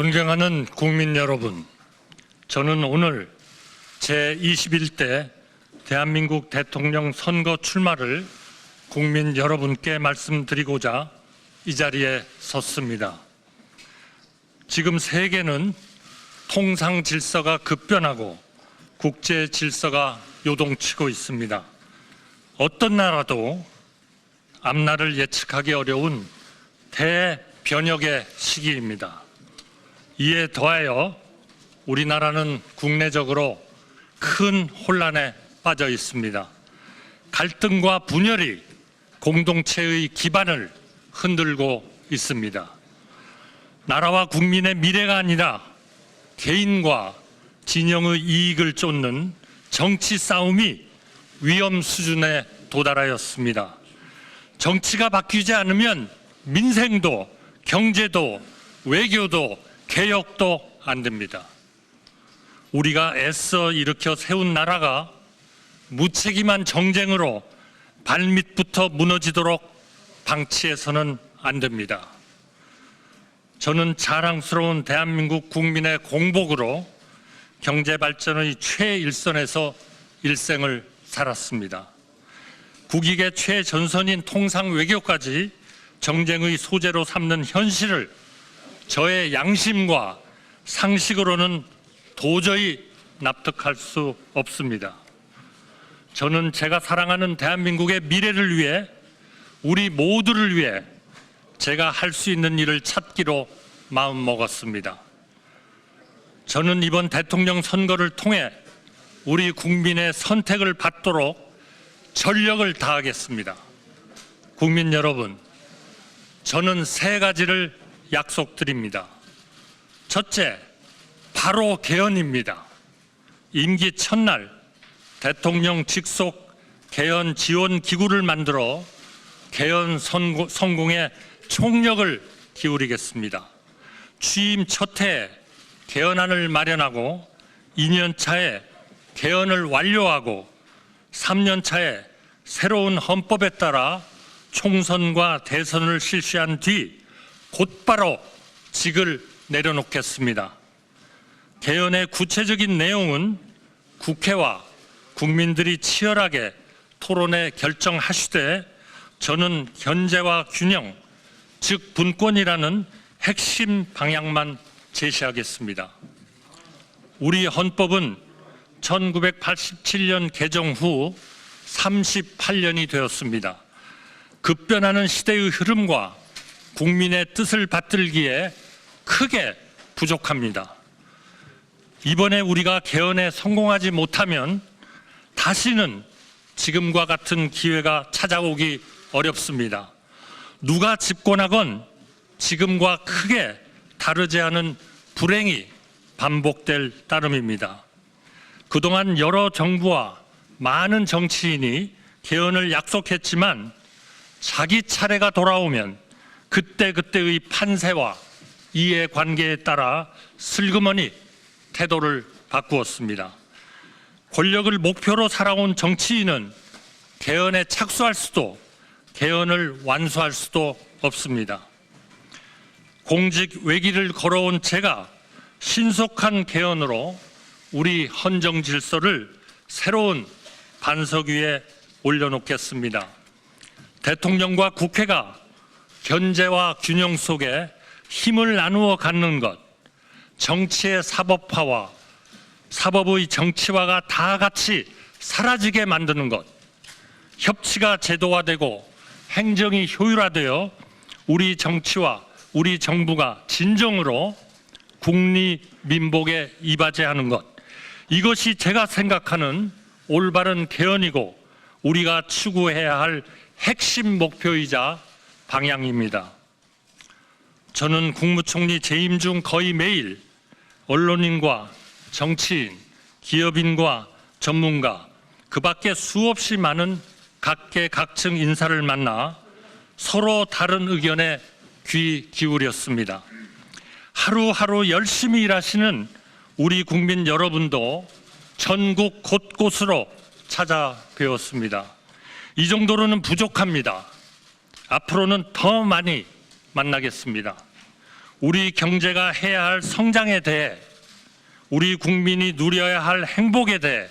존경하는 국민 여러분, 저는 오늘 제21대 대한민국 대통령 선거 출마를 국민 여러분께 말씀드리고자 이 자리에 섰습니다. 지금 세계는 통상 질서가 급변하고 국제 질서가 요동치고 있습니다. 어떤 나라도 앞날을 예측하기 어려운 대변혁의 시기입니다. 이에 더하여 우리나라는 국내적으로 큰 혼란에 빠져 있습니다. 갈등과 분열이 공동체의 기반을 흔들고 있습니다. 나라와 국민의 미래가 아니라 개인과 진영의 이익을 쫓는 정치 싸움이 위험 수준에 도달하였습니다. 정치가 바뀌지 않으면 민생도 경제도 외교도 개혁도 안 됩니다. 우리가 애써 일으켜 세운 나라가 무책임한 정쟁으로 발밑부터 무너지도록 방치해서는 안 됩니다. 저는 자랑스러운 대한민국 국민의 공복으로 경제 발전의 최일선에서 일생을 살았습니다. 국익의 최전선인 통상 외교까지 정쟁의 소재로 삼는 현실을 저의 양심과 상식으로는 도저히 납득할 수 없습니다. 저는 제가 사랑하는 대한민국의 미래를 위해, 우리 모두를 위해 제가 할 수 있는 일을 찾기로 마음먹었습니다. 저는 이번 대통령 선거를 통해 우리 국민의 선택을 받도록 전력을 다하겠습니다. 국민 여러분, 저는 세 가지를 약속드립니다. 첫째, 바로 개헌입니다. 임기 첫날 대통령 직속 개헌 지원 기구를 만들어 개헌 성공에 총력을 기울이겠습니다. 취임 첫 해에 개헌안을 마련하고 2년 차에 개헌을 완료하고 3년 차에 새로운 헌법에 따라 총선과 대선을 실시한 뒤 곧바로 직을 내려놓겠습니다. 개헌의 구체적인 내용은 국회와 국민들이 치열하게 토론해 결정하시되 저는 견제와 균형, 즉 분권이라는 핵심 방향만 제시하겠습니다. 우리 헌법은 1987년 개정 후 38년이 되었습니다. 급변하는 시대의 흐름과 국민의 뜻을 받들기에 크게 부족합니다. 이번에 우리가 개헌에 성공하지 못하면 다시는 지금과 같은 기회가 찾아오기 어렵습니다. 누가 집권하건 지금과 크게 다르지 않은 불행이 반복될 따름입니다. 그동안 여러 정부와 많은 정치인이 개헌을 약속했지만 자기 차례가 돌아오면 그때그때의 판세와 이해관계에 따라 슬그머니 태도를 바꾸었습니다. 권력을 목표로 살아온 정치인은 개헌에 착수할 수도 개헌을 완수할 수도 없습니다. 공직 외길을 걸어온 제가 신속한 개헌으로 우리 헌정 질서를 새로운 반석 위에 올려놓겠습니다. 대통령과 국회가 견제와 균형 속에 힘을 나누어 갖는 것, 정치의 사법화와 사법의 정치화가 다 같이 사라지게 만드는 것, 협치가 제도화되고 행정이 효율화되어 우리 정치와 우리 정부가 진정으로 국리민복에 이바지하는 것, 이것이 제가 생각하는 올바른 개헌이고 우리가 추구해야 할 핵심 목표이자 방향입니다. 저는 국무총리 재임 중 거의 매일 언론인과 정치인, 기업인과 전문가, 그 밖에 수없이 많은 각계각층 인사를 만나 서로 다른 의견에 귀 기울였습니다. 하루하루 열심히 일하시는 우리 국민 여러분도 전국 곳곳으로 찾아뵈었습니다. 이 정도로는 부족합니다. 앞으로는 더 많이 만나겠습니다. 우리 경제가 해야 할 성장에 대해, 우리 국민이 누려야 할 행복에 대해,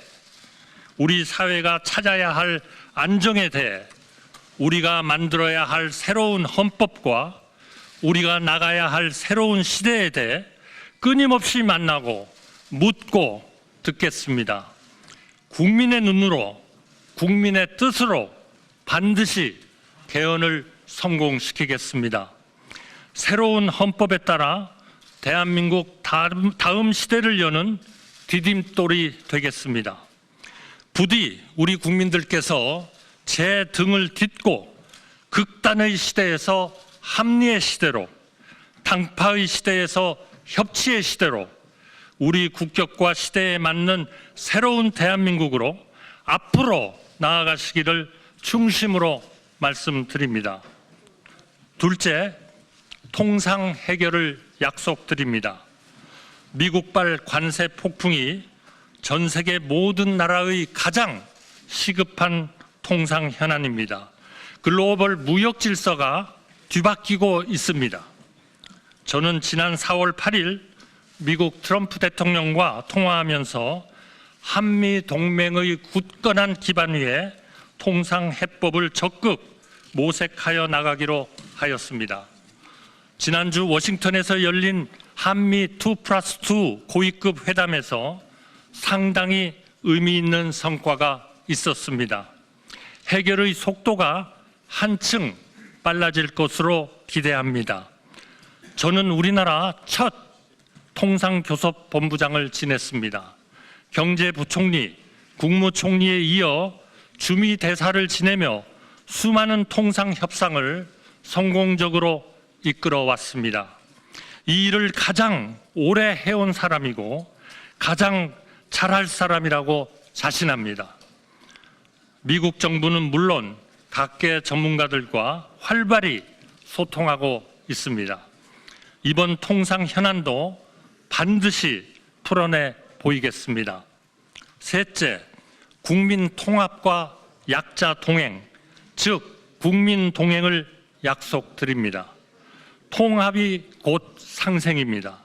우리 사회가 찾아야 할 안정에 대해, 우리가 만들어야 할 새로운 헌법과 우리가 나가야 할 새로운 시대에 대해 끊임없이 만나고 묻고 듣겠습니다. 국민의 눈으로, 국민의 뜻으로 반드시 개헌을 성공시키겠습니다. 새로운 헌법에 따라 대한민국 다음 시대를 여는 디딤돌이 되겠습니다. 부디 우리 국민들께서 제 등을 딛고 극단의 시대에서 합리의 시대로, 당파의 시대에서 협치의 시대로 우리 국격과 시대에 맞는 새로운 대한민국으로 앞으로 나아가시기를 중심으로 말씀드립니다. 둘째, 통상 해결을 약속드립니다. 미국발 관세 폭풍이 전 세계 모든 나라의 가장 시급한 통상 현안입니다. 글로벌 무역 질서가 뒤바뀌고 있습니다. 저는 지난 4월 8일 미국 트럼프 대통령과 통화하면서 한미 동맹의 굳건한 기반 위에 통상 해법을 적극 모색하여 나가기로 하였습니다. 지난주 워싱턴에서 열린 한미 2+2 고위급 회담에서 상당히 의미 있는 성과가 있었습니다. 해결의 속도가 한층 빨라질 것으로 기대합니다. 저는 우리나라 첫 통상교섭본부장을 지냈습니다. 경제부총리, 국무총리에 이어 주미대사를 지내며 수많은 통상협상을 성공적으로 이끌어 왔습니다. 이 일을 가장 오래 해온 사람이고 가장 잘할 사람이라고 자신합니다. 미국 정부는 물론 각계 전문가들과 활발히 소통하고 있습니다. 이번 통상 현안도 반드시 풀어내 보이겠습니다. 셋째, 국민 통합과 약자 동행, 즉 국민 동행을 약속드립니다. 통합이 곧 상생입니다.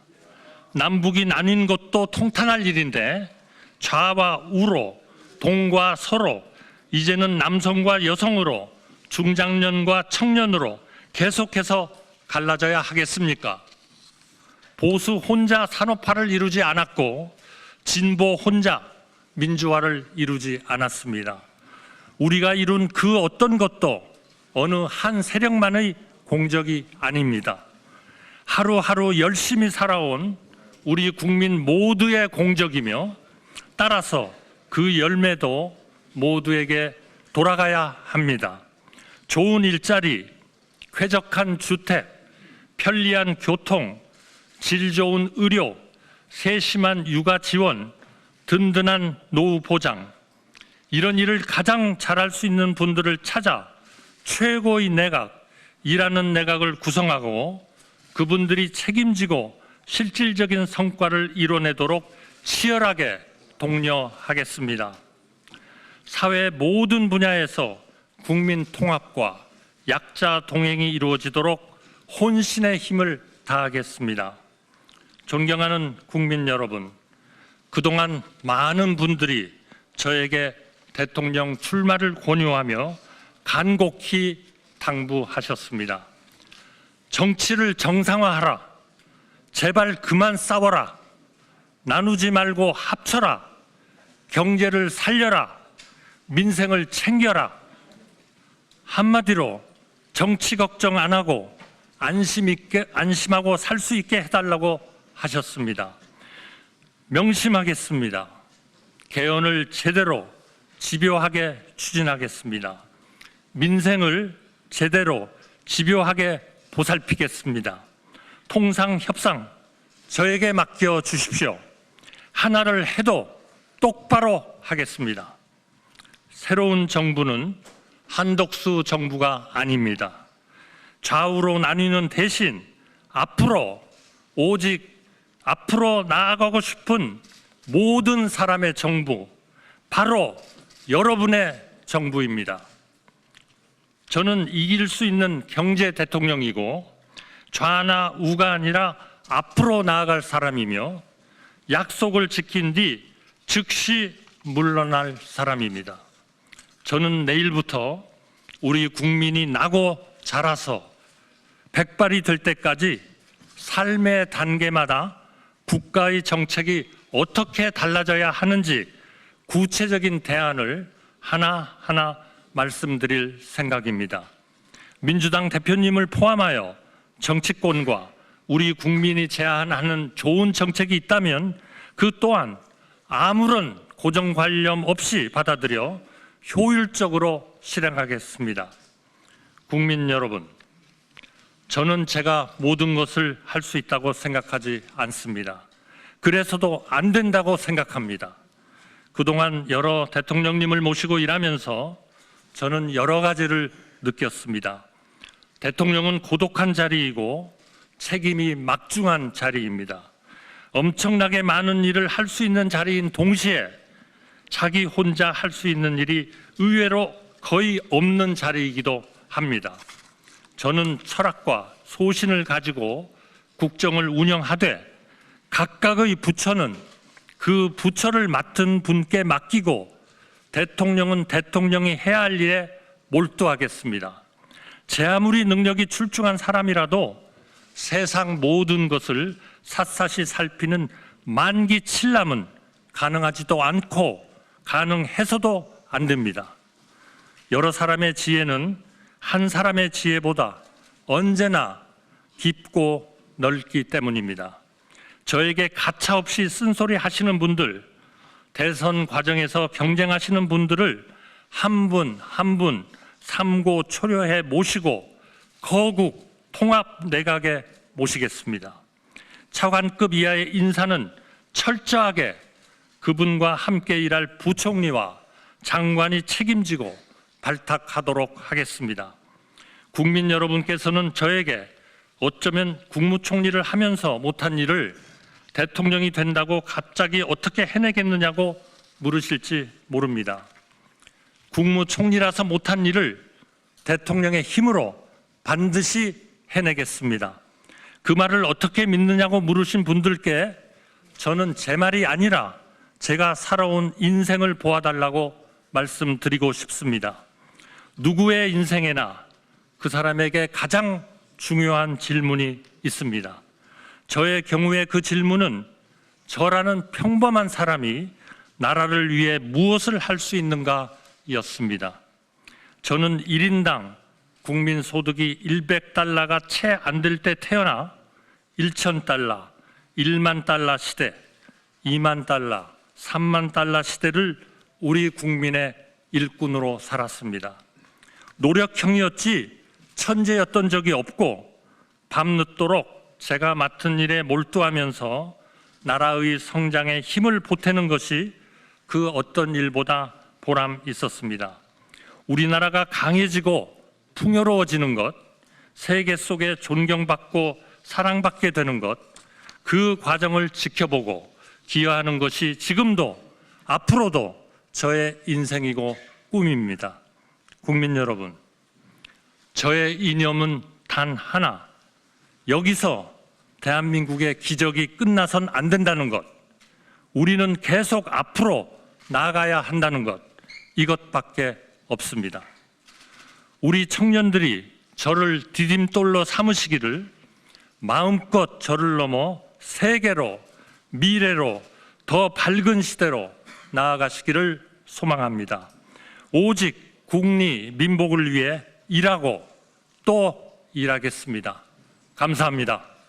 남북이 나뉜 것도 통탄할 일인데 좌와 우로, 동과 서로, 이제는 남성과 여성으로, 중장년과 청년으로 계속해서 갈라져야 하겠습니까? 보수 혼자 산업화를 이루지 않았고 진보 혼자 민주화를 이루지 않았습니다. 우리가 이룬 그 어떤 것도 어느 한 세력만의 공적이 아닙니다. 하루하루 열심히 살아온 우리 국민 모두의 공적이며 따라서 그 열매도 모두에게 돌아가야 합니다. 좋은 일자리, 쾌적한 주택, 편리한 교통, 질 좋은 의료, 세심한 육아 지원, 든든한 노후 보장, 이런 일을 가장 잘할 수 있는 분들을 찾아 최고의 내각, 일하는 내각을 구성하고 그분들이 책임지고 실질적인 성과를 이뤄내도록 치열하게 독려하겠습니다. 사회 모든 분야에서 국민 통합과 약자 동행이 이루어지도록 혼신의 힘을 다하겠습니다. 존경하는 국민 여러분, 그동안 많은 분들이 저에게 대통령 출마를 권유하며 간곡히 당부하셨습니다. 정치를 정상화하라. 제발 그만 싸워라. 나누지 말고 합쳐라. 경제를 살려라. 민생을 챙겨라. 한마디로 정치 걱정 안 하고 안심하고 살 수 있게 해달라고 하셨습니다. 명심하겠습니다. 개헌을 제대로 집요하게 추진하겠습니다. 민생을 제대로 집요하게 보살피겠습니다. 통상협상 저에게 맡겨 주십시오. 하나를 해도 똑바로 하겠습니다. 새로운 정부는 한덕수 정부가 아닙니다. 좌우로 나뉘는 대신 오직 앞으로 나아가고 싶은 모든 사람의 정부, 바로 여러분의 정부입니다. 저는 이길 수 있는 경제 대통령이고 좌나 우가 아니라 앞으로 나아갈 사람이며 약속을 지킨 뒤 즉시 물러날 사람입니다. 저는 내일부터 우리 국민이 나고 자라서 백발이 될 때까지 삶의 단계마다 국가의 정책이 어떻게 달라져야 하는지 구체적인 대안을 하나하나 말씀드릴 생각입니다. 민주당 대표님을 포함하여 정치권과 우리 국민이 제안하는 좋은 정책이 있다면 그 또한 아무런 고정관념 없이 받아들여 효율적으로 실행하겠습니다. 국민 여러분, 저는 제가 모든 것을 할 수 있다고 생각하지 않습니다. 그래서도 안 된다고 생각합니다. 그동안 여러 대통령님을 모시고 일하면서 저는 여러 가지를 느꼈습니다. 대통령은 고독한 자리이고 책임이 막중한 자리입니다. 엄청나게 많은 일을 할 수 있는 자리인 동시에 자기 혼자 할 수 있는 일이 의외로 거의 없는 자리이기도 합니다. 저는 철학과 소신을 가지고 국정을 운영하되 각각의 부처는 그 부처를 맡은 분께 맡기고 대통령은 대통령이 해야 할 일에 몰두하겠습니다. 제 아무리 능력이 출중한 사람이라도 세상 모든 것을 샅샅이 살피는 만기칠람은 가능하지도 않고 가능해서도 안 됩니다. 여러 사람의 지혜는 한 사람의 지혜보다 언제나 깊고 넓기 때문입니다. 저에게 가차없이 쓴소리 하시는 분들, 대선 과정에서 경쟁하시는 분들을 한 분 한 분 삼고 초려해 모시고 거국 통합 내각에 모시겠습니다. 차관급 이하의 인사는 철저하게 그분과 함께 일할 부총리와 장관이 책임지고 발탁하도록 하겠습니다. 국민 여러분께서는 저에게 어쩌면 국무총리를 하면서 못한 일을 대통령이 된다고 갑자기 어떻게 해내겠느냐고 물으실지 모릅니다. 국무총리라서 못한 일을 대통령의 힘으로 반드시 해내겠습니다. 그 말을 어떻게 믿느냐고 물으신 분들께 저는 제 말이 아니라 제가 살아온 인생을 보아달라고 말씀드리고 싶습니다. 누구의 인생에나 그 사람에게 가장 중요한 질문이 있습니다. 저의 경우에 그 질문은 저라는 평범한 사람이 나라를 위해 무엇을 할 수 있는가 였습니다. 저는 1인당 국민 소득이 100달러가 채 안 될 때 태어나 1,000달러, 1만 달러 시대, 2만 달러, 3만 달러 시대를 우리 국민의 일꾼으로 살았습니다. 노력형이었지 천재였던 적이 없고 밤늦도록 제가 맡은 일에 몰두하면서 나라의 성장에 힘을 보태는 것이 그 어떤 일보다 보람 있었습니다. 우리나라가 강해지고 풍요로워지는 것, 세계 속에 존경받고 사랑받게 되는 것, 그 과정을 지켜보고 기여하는 것이 지금도 앞으로도 저의 인생이고 꿈입니다. 국민 여러분, 저의 이념은 단 하나, 여기서 대한민국의 기적이 끝나선 안 된다는 것, 우리는 계속 앞으로 나아가야 한다는 것, 이것밖에 없습니다. 우리 청년들이 저를 디딤돌로 삼으시기를 마음껏 저를 넘어 세계로, 미래로, 더 밝은 시대로 나아가시기를 소망합니다. 오직 국리, 민복을 위해 일하고 또 일하겠습니다. 감사합니다.